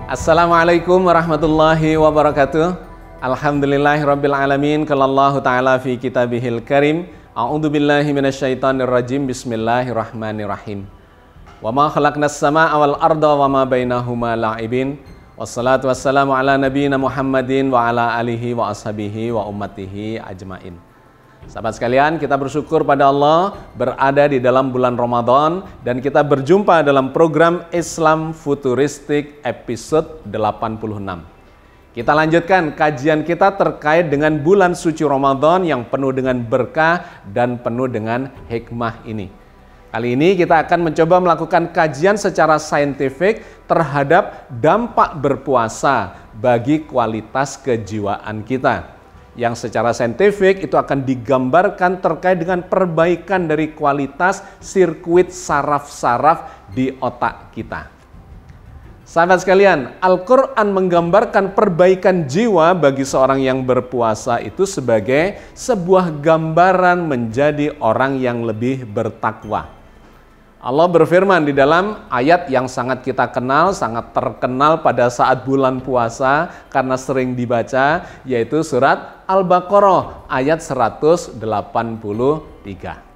Assalamualaikum warahmatullahi wabarakatuh. Alhamdulillahirabbil alamin. Qalallahu ta'ala fi kitabihil karim. A'udzubillahi minasyaitonirrajim. Bismillahirrahmanirrahim. Wa ma khalaqnas samaa'a wal arda wa ma bainahuma la'ibin. Wassalatu wassalamu ala nabiyyina Muhammadin wa ala alihi wa ashabihi wa ummatihi ajmain. Sahabat sekalian, kita bersyukur pada Allah berada di dalam bulan Ramadan dan kita berjumpa dalam program Islam Futuristik episode 86. Kita lanjutkan kajian kita terkait dengan bulan suci Ramadan yang penuh dengan berkah dan penuh dengan hikmah ini. Kali ini kita akan mencoba melakukan kajian secara saintifik terhadap dampak berpuasa bagi kualitas kejiwaan kita. Yang secara saintifik itu akan digambarkan terkait dengan perbaikan dari kualitas sirkuit saraf-saraf di otak kita. Sahabat sekalian, Al-Quran menggambarkan perbaikan jiwa bagi seorang yang berpuasa itu sebagai sebuah gambaran menjadi orang yang lebih bertakwa. Allah berfirman di dalam ayat yang sangat kita kenal, sangat terkenal pada saat bulan puasa karena sering dibaca, yaitu surat Al-Baqarah ayat 183.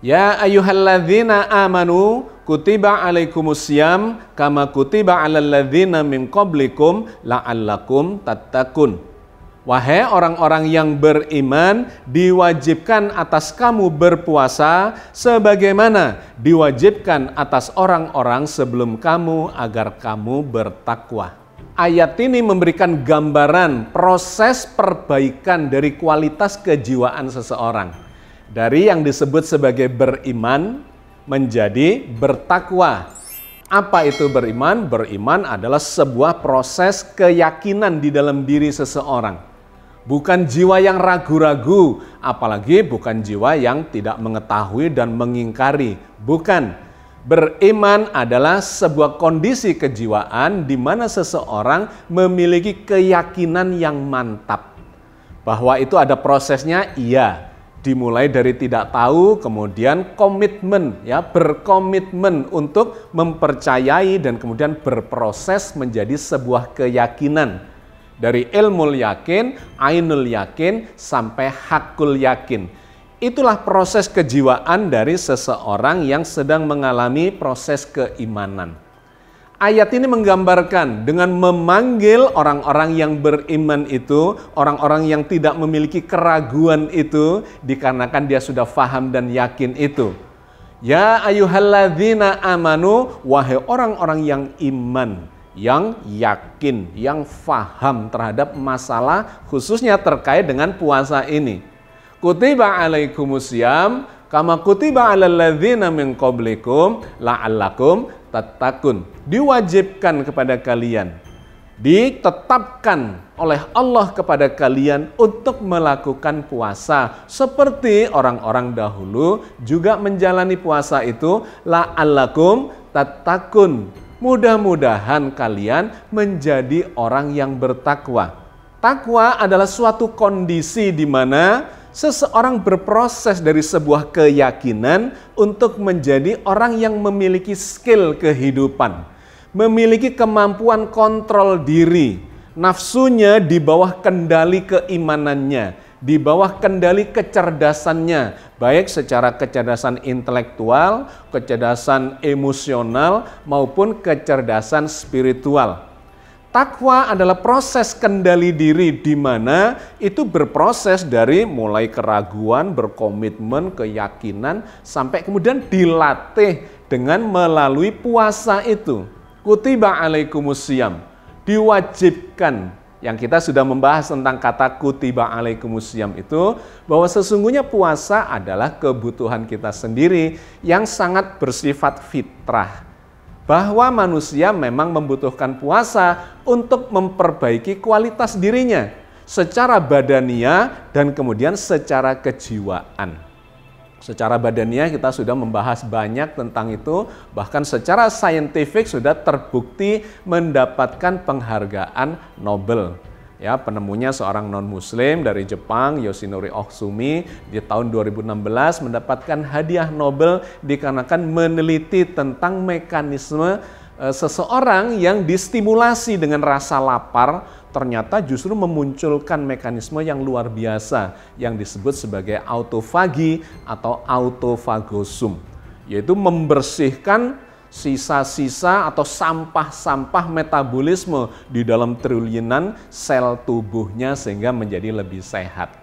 Ya ayyuhalladzina amanu kutiba alaikumusiyam kama kutiba alal ladzina min qablikum la'allakum tattaqun. Wahai orang-orang yang beriman, diwajibkan atas kamu berpuasa sebagaimana diwajibkan atas orang-orang sebelum kamu agar kamu bertakwa. Ayat ini memberikan gambaran proses perbaikan dari kualitas kejiwaan seseorang. Dari yang disebut sebagai beriman menjadi bertakwa. Apa itu beriman? Beriman adalah sebuah proses keyakinan di dalam diri seseorang. Bukan jiwa yang ragu-ragu, apalagi bukan jiwa yang tidak mengetahui dan mengingkari. Bukan. Beriman adalah sebuah kondisi kejiwaan di mana seseorang memiliki keyakinan yang mantap. Bahwa itu ada prosesnya, iya. Dimulai dari tidak tahu, kemudian komitmen, ya, berkomitmen untuk mempercayai dan kemudian berproses menjadi sebuah keyakinan. Dari ilmul yakin, ainul yakin, sampai hakul yakin. Itulah proses kejiwaan dari seseorang yang sedang mengalami proses keimanan. Ayat ini menggambarkan dengan memanggil orang-orang yang beriman itu, orang-orang yang tidak memiliki keraguan itu, dikarenakan dia sudah faham dan yakin itu. Ya ayyuhalladzina amanu, wahai orang-orang yang iman, yang yakin, yang faham terhadap masalah khususnya terkait dengan puasa ini. Kutiba alaikumusiyam kama kutiba alal ladzina min qablikum la'allakum tattaqun. Diwajibkan kepada kalian, ditetapkan oleh Allah kepada kalian untuk melakukan puasa seperti orang-orang dahulu juga menjalani puasa itu, la'allakum tattaqun. Mudah-mudahan kalian menjadi orang yang bertakwa. Takwa adalah suatu kondisi di mana seseorang berproses dari sebuah keyakinan untuk menjadi orang yang memiliki skill kehidupan, memiliki kemampuan kontrol diri, nafsunya di bawah kendali keimanannya, di bawah kendali kecerdasannya, baik secara kecerdasan intelektual, kecerdasan emosional, maupun kecerdasan spiritual. Takwa adalah proses kendali diri di mana itu berproses dari mulai keraguan, berkomitmen, keyakinan, sampai kemudian dilatih dengan melalui puasa itu. Kutiba alaikumusiyam, diwajibkan. Yang kita sudah membahas tentang kata kutiba alaikumusiyam itu, bahwa sesungguhnya puasa adalah kebutuhan kita sendiri yang sangat bersifat fitrah. Bahwa manusia memang membutuhkan puasa untuk memperbaiki kualitas dirinya secara badaniah dan kemudian secara kejiwaan. Secara badaniah kita sudah membahas banyak tentang itu, bahkan secara saintifik sudah terbukti mendapatkan penghargaan Nobel. Ya, penemunya seorang non-muslim dari Jepang, Yoshinori Ohsumi, di tahun 2016 mendapatkan hadiah Nobel dikarenakan meneliti tentang mekanisme seseorang yang distimulasi dengan rasa lapar ternyata justru memunculkan mekanisme yang luar biasa yang disebut sebagai autofagi atau autofagosum, yaitu membersihkan sisa-sisa atau sampah-sampah metabolisme di dalam triliunan sel tubuhnya sehingga menjadi lebih sehat.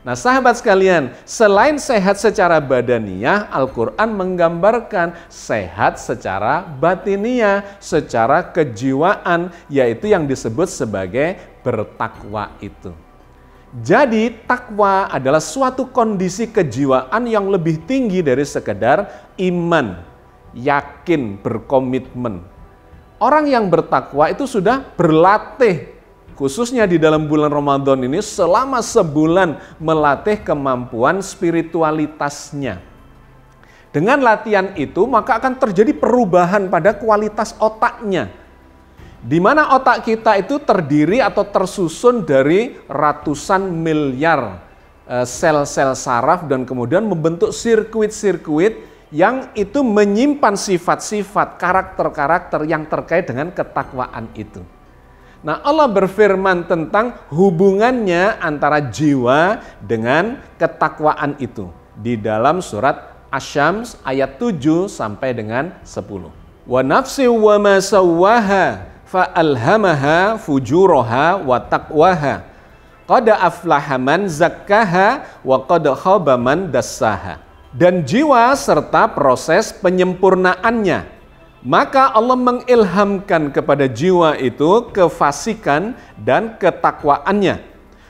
Nah, sahabat sekalian, selain sehat secara badaniah, Al-Quran menggambarkan sehat secara batiniah, secara kejiwaan, yaitu yang disebut sebagai bertakwa itu. Jadi, takwa adalah suatu kondisi kejiwaan yang lebih tinggi dari sekedar iman, yakin, berkomitmen. Orang yang bertakwa itu sudah berlatih, khususnya di dalam bulan Ramadan ini selama sebulan melatih kemampuan spiritualitasnya. Dengan latihan itu maka akan terjadi perubahan pada kualitas otaknya. Di mana otak kita itu terdiri atau tersusun dari ratusan miliar sel-sel saraf dan kemudian membentuk sirkuit-sirkuit yang itu menyimpan sifat-sifat, karakter-karakter yang terkait dengan ketakwaan itu. Nah, Allah berfirman tentang hubungannya antara jiwa dengan ketakwaan itu di dalam surat Asy-Syams ayat 7 sampai dengan 10. Wa nafsi wa ma sawwaha fa alhamaha fujuraha wa taqwaha. Qad aflaha man zakkaha wa qad khaba man dassaha. Dan jiwa serta proses penyempurnaannya. Maka Allah mengilhamkan kepada jiwa itu kefasikan dan ketakwaannya.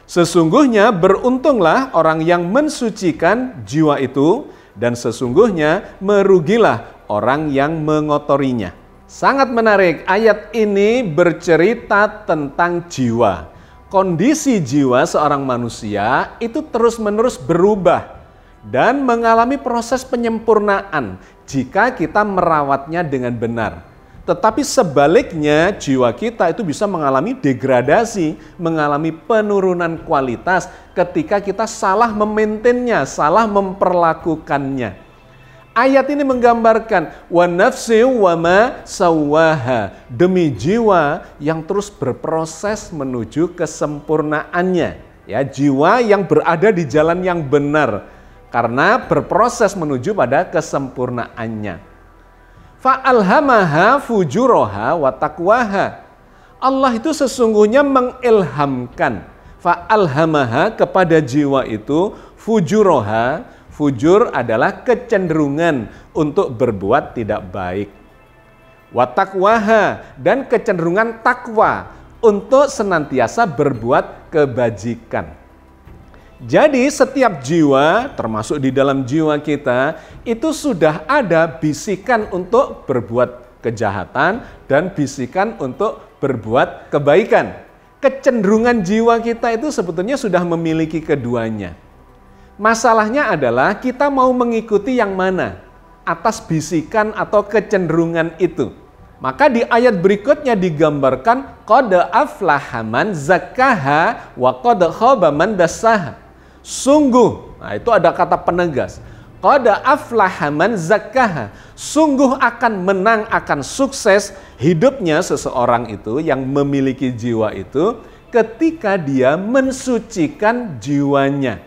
Sesungguhnya beruntunglah orang yang mensucikan jiwa itu dan sesungguhnya merugilah orang yang mengotorinya. Sangat menarik, ayat ini bercerita tentang jiwa. Kondisi jiwa seorang manusia itu terus-menerus berubah dan mengalami proses penyempurnaan jika kita merawatnya dengan benar. Tetapi sebaliknya jiwa kita itu bisa mengalami degradasi, mengalami penurunan kualitas ketika kita salah memaintainnya, salah memperlakukannya. Ayat ini menggambarkan wa nafsi wa ma sawwaha, demi jiwa yang terus berproses menuju kesempurnaannya. Ya, jiwa yang berada di jalan yang benar karena berproses menuju pada kesempurnaannya. Fa'alhamaha fujuraha wa taqwaha. Allah itu sesungguhnya mengilhamkan. Fa'alhamaha kepada jiwa itu fujuraha. Fujur adalah kecenderungan untuk berbuat tidak baik. Wa taqwaha, dan kecenderungan takwa untuk senantiasa berbuat kebajikan. Jadi setiap jiwa, termasuk di dalam jiwa kita, itu sudah ada bisikan untuk berbuat kejahatan dan bisikan untuk berbuat kebaikan. Kecenderungan jiwa kita itu sebetulnya sudah memiliki keduanya. Masalahnya adalah kita mau mengikuti yang mana, atas bisikan atau kecenderungan itu. Maka di ayat berikutnya digambarkan qad aflaha man zakkaha wa qad khaba man dassaha. Sungguh, nah itu ada kata penegas, qad aflaha man zakkaha, sungguh akan menang, akan sukses hidupnya seseorang itu yang memiliki jiwa itu ketika dia mensucikan jiwanya.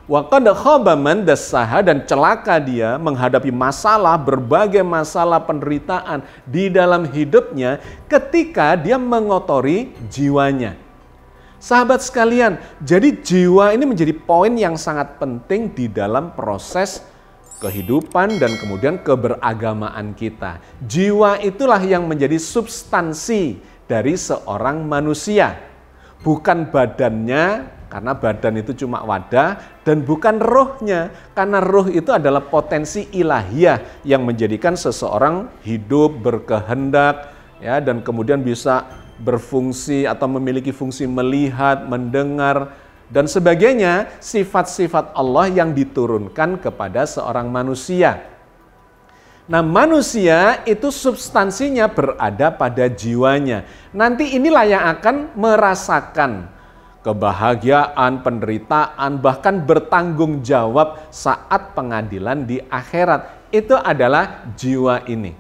Wa qad khaba man dassaha, dan celaka dia menghadapi masalah, berbagai masalah penderitaan di dalam hidupnya ketika dia mengotori jiwanya. Sahabat sekalian, jadi jiwa ini menjadi poin yang sangat penting di dalam proses kehidupan dan kemudian keberagamaan kita. Jiwa itulah yang menjadi substansi dari seorang manusia. Bukan badannya, karena badan itu cuma wadah, dan bukan rohnya, karena roh itu adalah potensi ilahiyah yang menjadikan seseorang hidup, berkehendak, ya, dan kemudian bisa berfungsi atau memiliki fungsi melihat, mendengar, dan sebagainya, sifat-sifat Allah yang diturunkan kepada seorang manusia. Nah, manusia itu substansinya berada pada jiwanya. Nanti inilah yang akan merasakan kebahagiaan, penderitaan, bahkan bertanggung jawab saat pengadilan di akhirat. Itu adalah jiwa ini.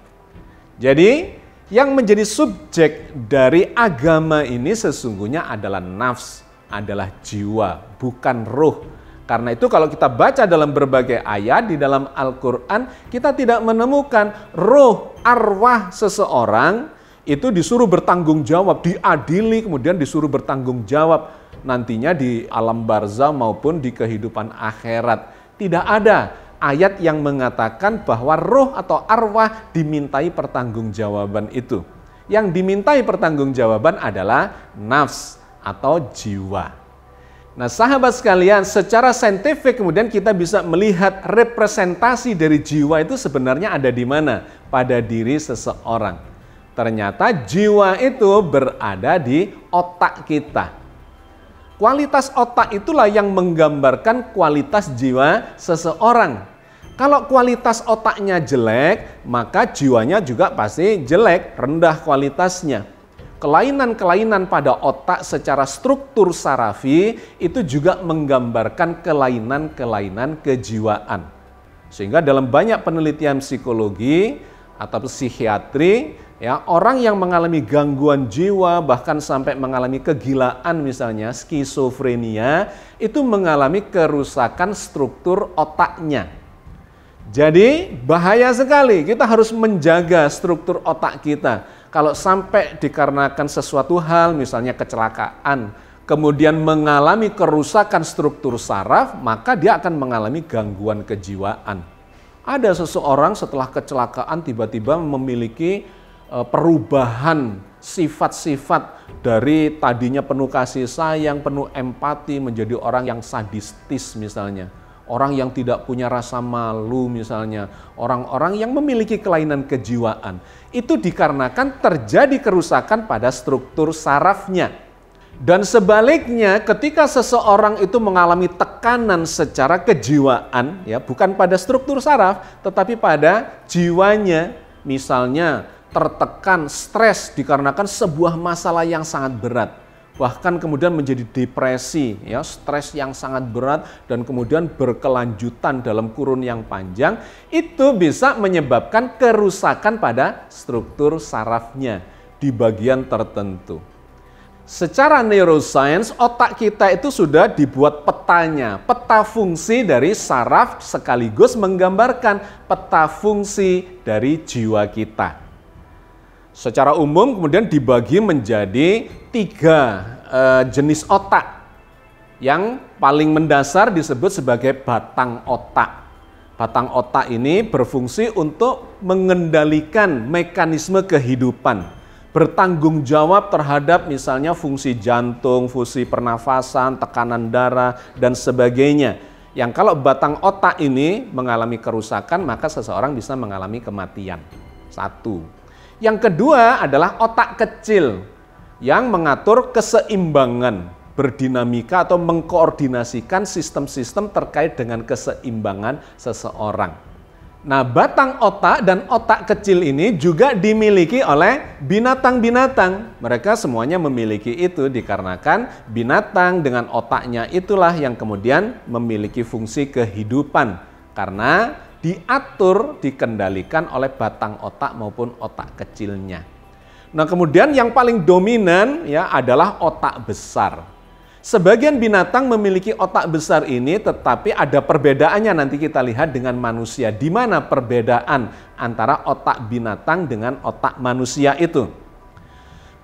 Jadi yang menjadi subjek dari agama ini sesungguhnya adalah nafs, adalah jiwa, bukan ruh. Karena itu kalau kita baca dalam berbagai ayat di dalam Al-Quran, kita tidak menemukan ruh, arwah seseorang itu disuruh bertanggung jawab, diadili, kemudian disuruh bertanggung jawab nantinya di alam barzah maupun di kehidupan akhirat. Tidak ada ayat yang mengatakan bahwa roh atau arwah dimintai pertanggungjawaban itu. Yang dimintai pertanggungjawaban adalah nafs atau jiwa. Nah, sahabat sekalian, secara saintifik kemudian kita bisa melihat representasi dari jiwa itu sebenarnya ada di mana? Pada diri seseorang. Ternyata jiwa itu berada di otak kita. Kualitas otak itulah yang menggambarkan kualitas jiwa seseorang. Kalau kualitas otaknya jelek, maka jiwanya juga pasti jelek, rendah kualitasnya. Kelainan-kelainan pada otak secara struktur sarafi itu juga menggambarkan kelainan-kelainan kejiwaan. Sehingga dalam banyak penelitian psikologi atau psikiatri, ya, orang yang mengalami gangguan jiwa bahkan sampai mengalami kegilaan misalnya skizofrenia itu mengalami kerusakan struktur otaknya. Jadi bahaya sekali, kita harus menjaga struktur otak kita. Kalau sampai dikarenakan sesuatu hal misalnya kecelakaan, kemudian mengalami kerusakan struktur saraf, maka dia akan mengalami gangguan kejiwaan. Ada seseorang setelah kecelakaan tiba-tiba memiliki perubahan sifat-sifat dari tadinya penuh kasih sayang, penuh empati menjadi orang yang sadistis misalnya. Orang yang tidak punya rasa malu misalnya. Orang-orang yang memiliki kelainan kejiwaan. Itu dikarenakan terjadi kerusakan pada struktur sarafnya. Dan sebaliknya ketika seseorang itu mengalami tekanan secara kejiwaan, ya, bukan pada struktur saraf, tetapi pada jiwanya, misalnya tertekan, stres dikarenakan sebuah masalah yang sangat berat, bahkan kemudian menjadi depresi, ya, stres yang sangat berat dan kemudian berkelanjutan dalam kurun yang panjang, itu bisa menyebabkan kerusakan pada struktur sarafnya di bagian tertentu. Secara neuroscience, otak kita itu sudah dibuat petanya, peta fungsi dari saraf sekaligus menggambarkan peta fungsi dari jiwa kita. Secara umum kemudian dibagi menjadi 3 jenis otak. Yang paling mendasar disebut sebagai batang otak. Batang otak ini berfungsi untuk mengendalikan mekanisme kehidupan. Bertanggung jawab terhadap misalnya fungsi jantung, fungsi pernafasan, tekanan darah, dan sebagainya. Yang kalau batang otak ini mengalami kerusakan, maka seseorang bisa mengalami kematian. 1. Yang kedua adalah otak kecil yang mengatur keseimbangan, berdinamika atau mengkoordinasikan sistem-sistem terkait dengan keseimbangan seseorang. Nah, batang otak dan otak kecil ini juga dimiliki oleh binatang-binatang. Mereka semuanya memiliki itu dikarenakan binatang dengan otaknya itulah yang kemudian memiliki fungsi kehidupan. Karena diatur, dikendalikan oleh batang otak maupun otak kecilnya. Nah, kemudian yang paling dominan ya adalah otak besar. Sebagian binatang memiliki otak besar ini, tetapi ada perbedaannya nanti kita lihat dengan manusia. Di mana perbedaan antara otak binatang dengan otak manusia itu?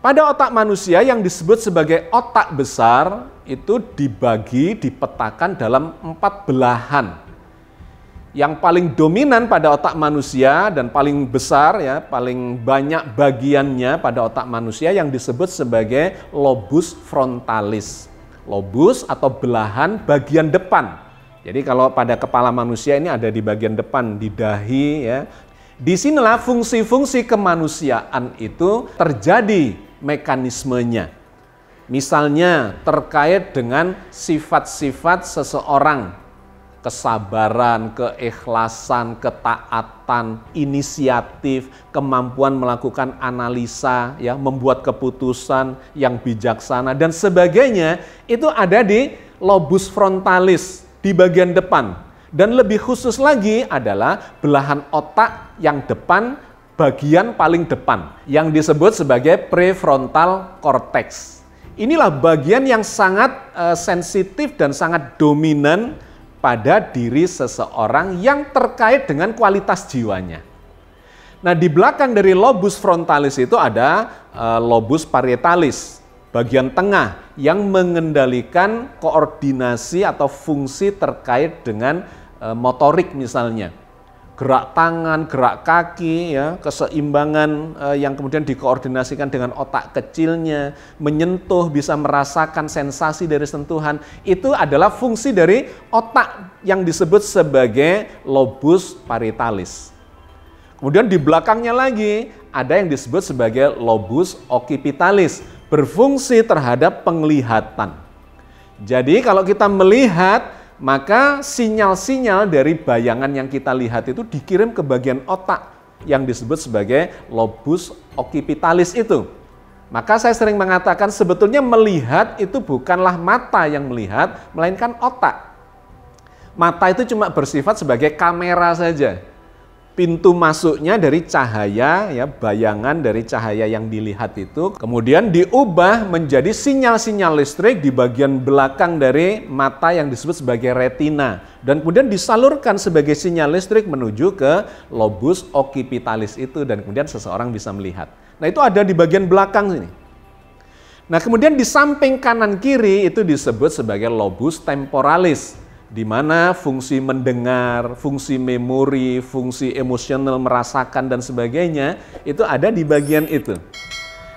Pada otak manusia yang disebut sebagai otak besar itu dibagi, dipetakan dalam 4 belahan. Yang paling dominan pada otak manusia dan paling besar ya, paling banyak bagiannya pada otak manusia yang disebut sebagai lobus frontalis. Lobus atau belahan bagian depan. Jadi kalau pada kepala manusia ini ada di bagian depan, di dahi ya. Disinilah fungsi-fungsi kemanusiaan itu terjadi mekanismenya. Misalnya terkait dengan sifat-sifat seseorang, kesabaran, keikhlasan, ketaatan, inisiatif, kemampuan melakukan analisa, ya, membuat keputusan yang bijaksana dan sebagainya itu ada di lobus frontalis di bagian depan. Dan lebih khusus lagi adalah belahan otak yang depan bagian paling depan yang disebut sebagai prefrontal cortex. Inilah bagian yang sangat sensitif dan sangat dominan pada diri seseorang yang terkait dengan kualitas jiwanya. Nah, di belakang dari lobus frontalis itu ada lobus parietalis, bagian tengah yang mengendalikan koordinasi atau fungsi terkait dengan motorik misalnya. Gerak tangan, gerak kaki, ya, keseimbangan yang kemudian dikoordinasikan dengan otak kecilnya, menyentuh, bisa merasakan sensasi dari sentuhan, itu adalah fungsi dari otak yang disebut sebagai lobus parietalis. Kemudian di belakangnya lagi ada yang disebut sebagai lobus occipitalis, berfungsi terhadap penglihatan. Jadi kalau kita melihat, maka sinyal-sinyal dari bayangan yang kita lihat itu dikirim ke bagian otak yang disebut sebagai lobus occipitalis itu. Maka saya sering mengatakan sebetulnya melihat itu bukanlah mata yang melihat, melainkan otak. Mata itu cuma bersifat sebagai kamera saja. Pintu masuknya dari cahaya, ya, bayangan dari cahaya yang dilihat itu kemudian diubah menjadi sinyal-sinyal listrik di bagian belakang dari mata yang disebut sebagai retina dan kemudian disalurkan sebagai sinyal listrik menuju ke lobus occipitalis itu dan kemudian seseorang bisa melihat. Nah, itu ada di bagian belakang sini. Nah, kemudian di samping kanan kiri itu disebut sebagai lobus temporalis, di mana fungsi mendengar, fungsi memori, fungsi emosional, merasakan dan sebagainya itu ada di bagian itu.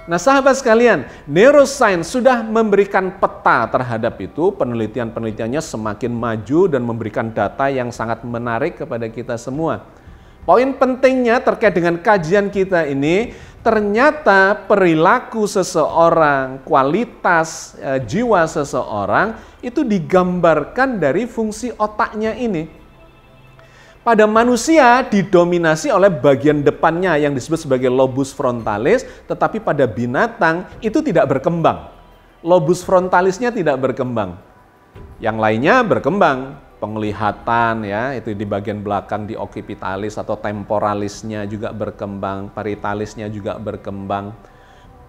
Nah, sahabat sekalian, neuroscience sudah memberikan peta terhadap itu, penelitian-penelitiannya semakin maju dan memberikan data yang sangat menarik kepada kita semua. Poin pentingnya terkait dengan kajian kita ini, ternyata perilaku seseorang, kualitas jiwa seseorang itu digambarkan dari fungsi otaknya ini. Pada manusia didominasi oleh bagian depannya yang disebut sebagai lobus frontalis, tetapi pada binatang itu tidak berkembang. Lobus frontalisnya tidak berkembang. Yang lainnya berkembang. Penglihatan, ya, itu di bagian belakang di occipitalis atau temporalisnya juga berkembang, parietalisnya juga berkembang.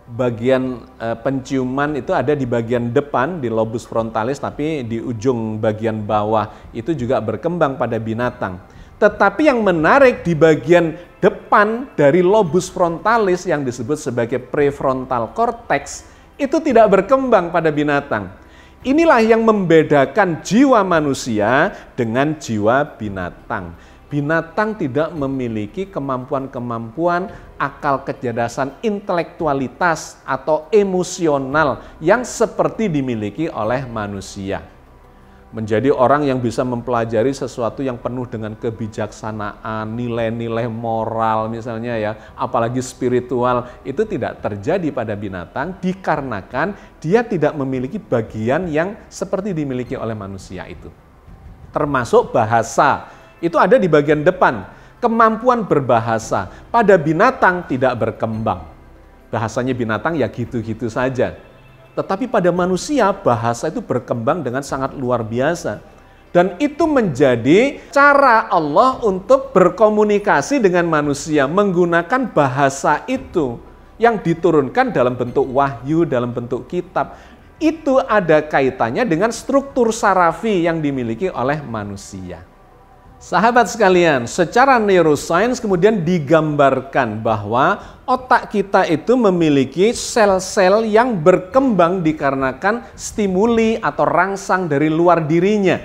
Bagian penciuman itu ada di bagian depan di lobus frontalis, tapi di ujung bagian bawah itu juga berkembang pada binatang. Tetapi yang menarik di bagian depan dari lobus frontalis yang disebut sebagai prefrontal cortex itu tidak berkembang pada binatang. Inilah yang membedakan jiwa manusia dengan jiwa binatang. Binatang tidak memiliki kemampuan-kemampuan akal kecerdasan intelektualitas atau emosional yang seperti dimiliki oleh manusia. Menjadi orang yang bisa mempelajari sesuatu yang penuh dengan kebijaksanaan, nilai-nilai moral misalnya, ya, apalagi spiritual, itu tidak terjadi pada binatang dikarenakan dia tidak memiliki bagian yang seperti dimiliki oleh manusia itu. Termasuk bahasa, itu ada di bagian depan. Kemampuan berbahasa pada binatang tidak berkembang. Bahasanya binatang ya gitu-gitu saja. Tetapi pada manusia bahasa itu berkembang dengan sangat luar biasa. Dan itu menjadi cara Allah untuk berkomunikasi dengan manusia menggunakan bahasa itu yang diturunkan dalam bentuk wahyu, dalam bentuk kitab. Itu ada kaitannya dengan struktur sarafi yang dimiliki oleh manusia. Sahabat sekalian, secara neuroscience kemudian digambarkan bahwa otak kita itu memiliki sel-sel yang berkembang dikarenakan stimuli atau rangsang dari luar dirinya.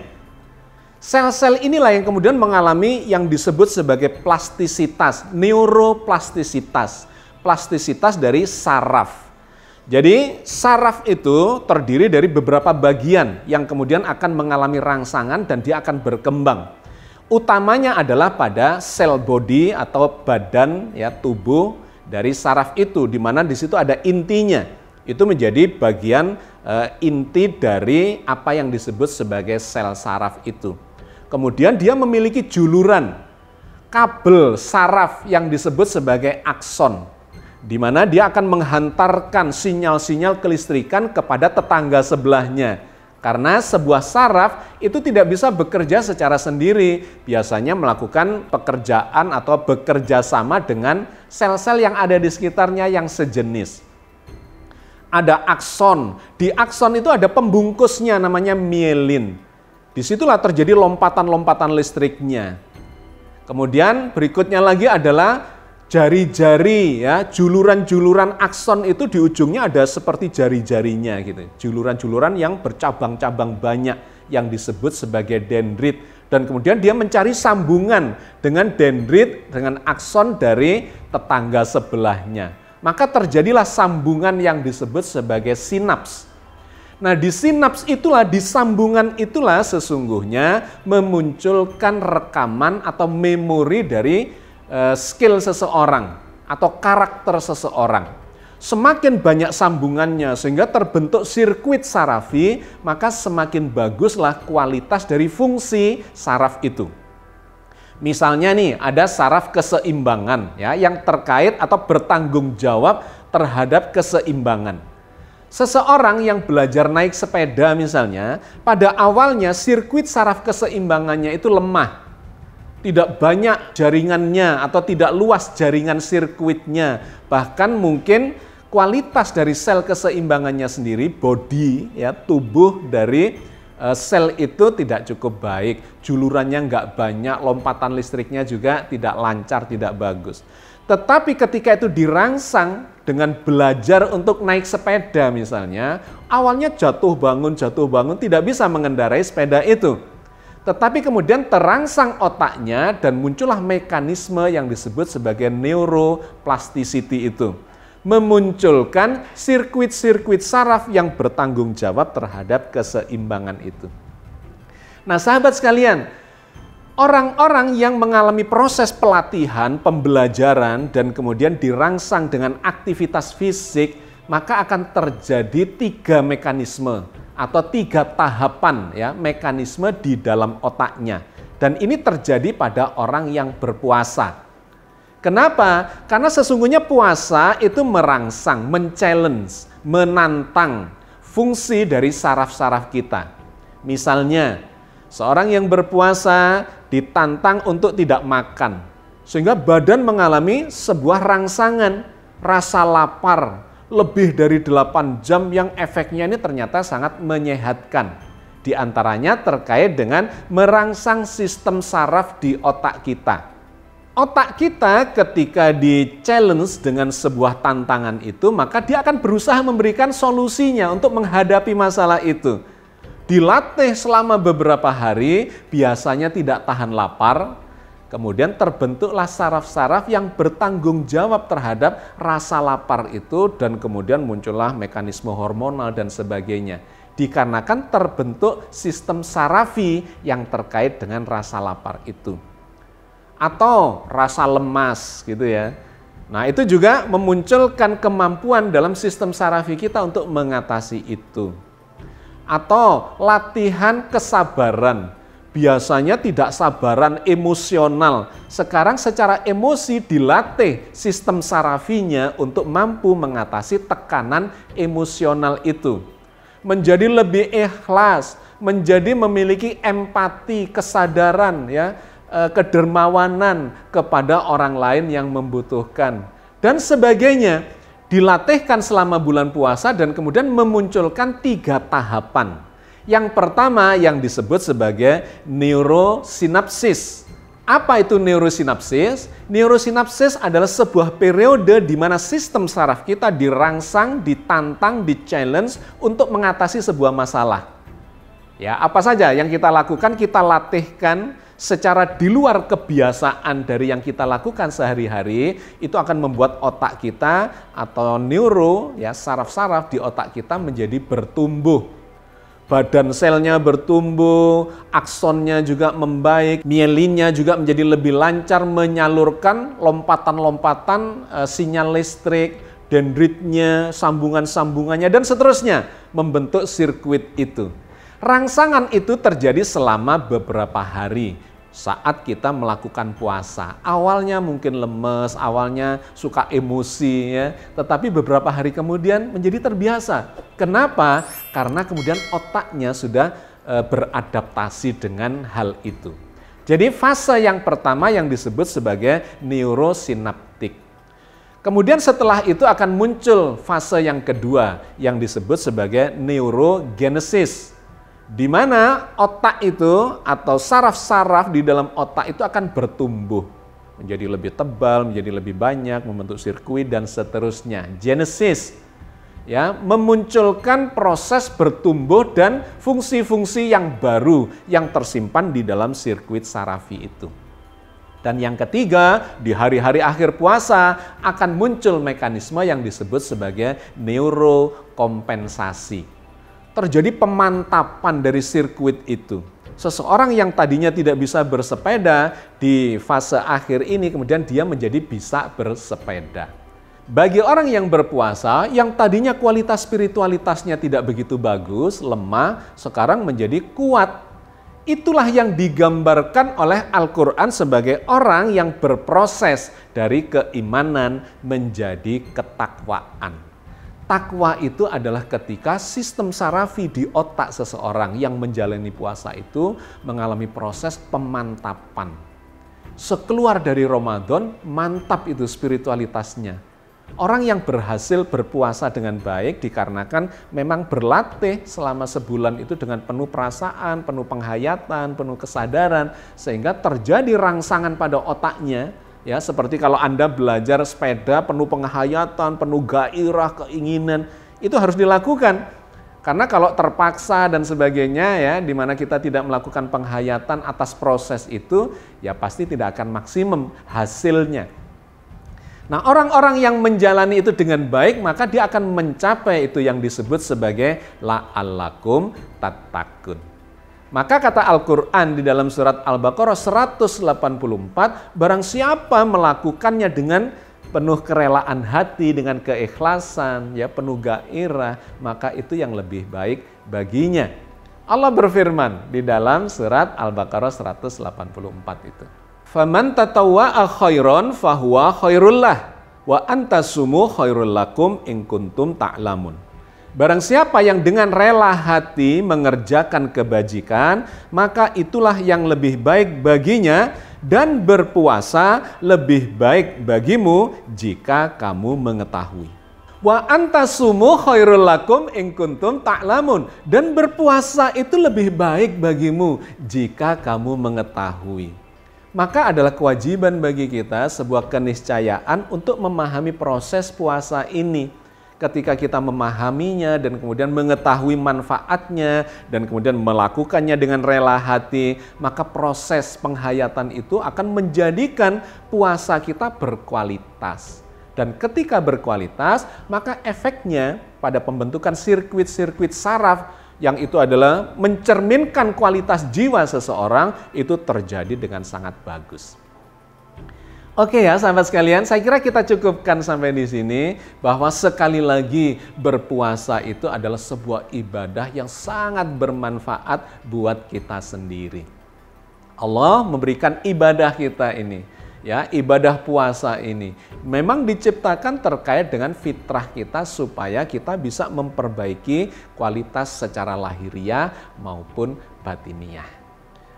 Sel-sel inilah yang kemudian mengalami yang disebut sebagai plastisitas, neuroplastisitas, plastisitas dari saraf. Jadi saraf itu terdiri dari beberapa bagian yang kemudian akan mengalami rangsangan dan dia akan berkembang. Utamanya adalah pada sel body atau badan, ya, tubuh dari saraf itu, di mana di situ ada intinya. Itu menjadi bagian inti dari apa yang disebut sebagai sel saraf itu. Kemudian dia memiliki juluran, kabel saraf yang disebut sebagai akson, di mana dia akan menghantarkan sinyal-sinyal kelistrikan kepada tetangga sebelahnya. Karena sebuah saraf itu tidak bisa bekerja secara sendiri, biasanya melakukan pekerjaan atau bekerja sama dengan sel-sel yang ada di sekitarnya yang sejenis. Ada akson, di akson itu ada pembungkusnya namanya mielin. Disitulah terjadi lompatan-lompatan listriknya. Kemudian berikutnya lagi adalah jari-jari, ya, juluran-juluran akson itu di ujungnya ada seperti jari-jarinya gitu. Juluran-juluran yang bercabang-cabang banyak yang disebut sebagai dendrit, dan kemudian dia mencari sambungan dengan dendrit dengan akson dari tetangga sebelahnya. Maka terjadilah sambungan yang disebut sebagai sinaps. Nah, di sinaps itulah, di sambungan itulah sesungguhnya memunculkan rekaman atau memori dari skill seseorang atau karakter seseorang. Semakin banyak sambungannya sehingga terbentuk sirkuit sarafi, maka semakin baguslah kualitas dari fungsi saraf itu. Misalnya nih, ada saraf keseimbangan ya yang terkait atau bertanggung jawab terhadap keseimbangan. Seseorang yang belajar naik sepeda misalnya, pada awalnya sirkuit saraf keseimbangannya itu lemah. Tidak banyak jaringannya atau tidak luas jaringan sirkuitnya. Bahkan mungkin kualitas dari sel keseimbangannya sendiri, body, ya, tubuh dari sel itu tidak cukup baik. Julurannya nggak banyak, lompatan listriknya juga tidak lancar, tidak bagus. Tetapi ketika itu dirangsang dengan belajar untuk naik sepeda misalnya, awalnya jatuh bangun, tidak bisa mengendarai sepeda itu. Tetapi kemudian terangsang otaknya dan muncullah mekanisme yang disebut sebagai neuroplasticity itu. Memunculkan sirkuit-sirkuit saraf yang bertanggung jawab terhadap keseimbangan itu. Nah, sahabat sekalian, orang-orang yang mengalami proses pelatihan, pembelajaran, dan kemudian dirangsang dengan aktivitas fisik, maka akan terjadi 3 mekanisme atau 3 tahapan, ya, mekanisme di dalam otaknya. Dan ini terjadi pada orang yang berpuasa. Kenapa? Karena sesungguhnya puasa itu merangsang, men-challenge, menantang fungsi dari saraf-saraf kita. Misalnya, seorang yang berpuasa ditantang untuk tidak makan, sehingga badan mengalami sebuah rangsangan, rasa lapar, lebih dari 8 jam yang efeknya ini ternyata sangat menyehatkan. Di antaranya terkait dengan merangsang sistem saraf di otak kita. Otak kita ketika di-challenge dengan sebuah tantangan itu, maka dia akan berusaha memberikan solusinya untuk menghadapi masalah itu. Dilatih selama beberapa hari, biasanya tidak tahan lapar, kemudian terbentuklah saraf-saraf yang bertanggung jawab terhadap rasa lapar itu, dan kemudian muncullah mekanisme hormonal dan sebagainya. Dikarenakan terbentuk sistem sarafi yang terkait dengan rasa lapar itu. Atau rasa lemas gitu ya. Nah, itu juga memunculkan kemampuan dalam sistem sarafi kita untuk mengatasi itu. Atau latihan kesabaran. Biasanya tidak sabaran emosional. Sekarang secara emosi dilatih sistem sarafinya untuk mampu mengatasi tekanan emosional itu. Menjadi lebih ikhlas, menjadi memiliki empati, kesadaran, ya, kedermawanan kepada orang lain yang membutuhkan. Dan sebagainya. Dilatihkan selama bulan puasa dan kemudian memunculkan 3 tahapan. Yang pertama yang disebut sebagai neurosinapsis. Apa itu neurosinapsis? Neurosinapsis adalah sebuah periode di mana sistem saraf kita dirangsang, ditantang, di-challenge untuk mengatasi sebuah masalah. Ya, apa saja yang kita lakukan, kita latihkan secara di luar kebiasaan dari yang kita lakukan sehari-hari, itu akan membuat otak kita atau neuro, ya, saraf-saraf di otak kita menjadi bertumbuh. Badan selnya bertumbuh, aksonnya juga membaik, mielinnya juga menjadi lebih lancar menyalurkan lompatan-lompatan sinyal listrik, dendritnya, sambungan-sambungannya, dan seterusnya, membentuk sirkuit itu. Rangsangan itu terjadi selama beberapa hari saat kita melakukan puasa. Awalnya mungkin lemes, awalnya suka emosi, ya, tetapi beberapa hari kemudian menjadi terbiasa. Kenapa? karena kemudian otaknya sudah beradaptasi dengan hal itu. Jadi fase yang pertama yang disebut sebagai neurosinaptik. Kemudian setelah itu akan muncul fase yang kedua yang disebut sebagai neurogenesis, di mana otak itu atau saraf-saraf di dalam otak itu akan bertumbuh menjadi lebih tebal, menjadi lebih banyak, membentuk sirkuit dan seterusnya. Genesis, ya, memunculkan proses bertumbuh dan fungsi-fungsi yang baru yang tersimpan di dalam sirkuit sarafi itu. Dan yang ketiga, di hari-hari akhir puasa akan muncul mekanisme yang disebut sebagai neurokompensasi. Terjadi pemantapan dari sirkuit itu. Seseorang yang tadinya tidak bisa bersepeda di fase akhir ini, kemudian dia menjadi bisa bersepeda. Bagi orang yang berpuasa, yang tadinya kualitas spiritualitasnya tidak begitu bagus, lemah, sekarang menjadi kuat. Itulah yang digambarkan oleh Al-Quran sebagai orang yang berproses dari keimanan menjadi ketakwaan. Takwa itu adalah ketika sistem sarafi di otak seseorang yang menjalani puasa itu mengalami proses pemantapan. Sekeluar dari Ramadan, mantap itu spiritualitasnya. Orang yang berhasil berpuasa dengan baik dikarenakan memang berlatih selama sebulan itu dengan penuh perasaan, penuh penghayatan, penuh kesadaran, sehingga terjadi rangsangan pada otaknya. Ya, seperti kalau Anda belajar sepeda penuh penghayatan, penuh gairah, keinginan, itu harus dilakukan. Karena kalau terpaksa dan sebagainya, ya, di mana kita tidak melakukan penghayatan atas proses itu, ya pasti tidak akan maksimum hasilnya. Nah, orang-orang yang menjalani itu dengan baik, maka dia akan mencapai itu yang disebut sebagai la'allakum tattaqun. Maka kata Al-Quran di dalam surat Al-Baqarah 184, barang siapa melakukannya dengan penuh kerelaan hati, dengan keikhlasan, ya penuh gairah, maka itu yang lebih baik baginya. Allah berfirman di dalam surat Al-Baqarah 184 itu. Faman tatawwa'a khairan fahuwa khairul lah wa antasumu khairul lakum in kuntum ta'lamun. Barang siapa yang dengan rela hati mengerjakan kebajikan, maka itulah yang lebih baik baginya, dan berpuasa lebih baik bagimu jika kamu mengetahui. Wa antasumu khairul lakum in kuntum ta'lamun. Dan berpuasa itu lebih baik bagimu jika kamu mengetahui. Maka adalah kewajiban bagi kita, sebuah keniscayaan untuk memahami proses puasa ini. Ketika kita memahaminya dan kemudian mengetahui manfaatnya dan kemudian melakukannya dengan rela hati, maka proses penghayatan itu akan menjadikan puasa kita berkualitas. Dan ketika berkualitas, maka efeknya pada pembentukan sirkuit-sirkuit saraf yang itu adalah mencerminkan kualitas jiwa seseorang, itu terjadi dengan sangat bagus. Oke ya sahabat sekalian, saya kira kita cukupkan sampai di sini, bahwa sekali lagi berpuasa itu adalah sebuah ibadah yang sangat bermanfaat buat kita sendiri. Allah memberikan ibadah kita ini, ya, ibadah puasa ini memang diciptakan terkait dengan fitrah kita supaya kita bisa memperbaiki kualitas secara lahiriah maupun batiniah.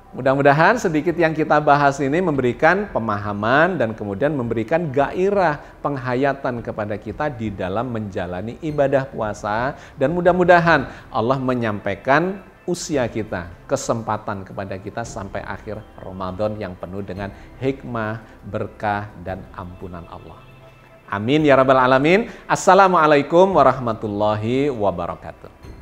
Mudah-mudahan sedikit yang kita bahas ini memberikan pemahaman dan kemudian memberikan gairah penghayatan kepada kita di dalam menjalani ibadah puasa, dan mudah-mudahan Allah menyampaikan usia kita, kesempatan kepada kita sampai akhir Ramadan yang penuh dengan hikmah, berkah, dan ampunan Allah. Amin ya rabbal alamin. Assalamualaikum warahmatullahi wabarakatuh.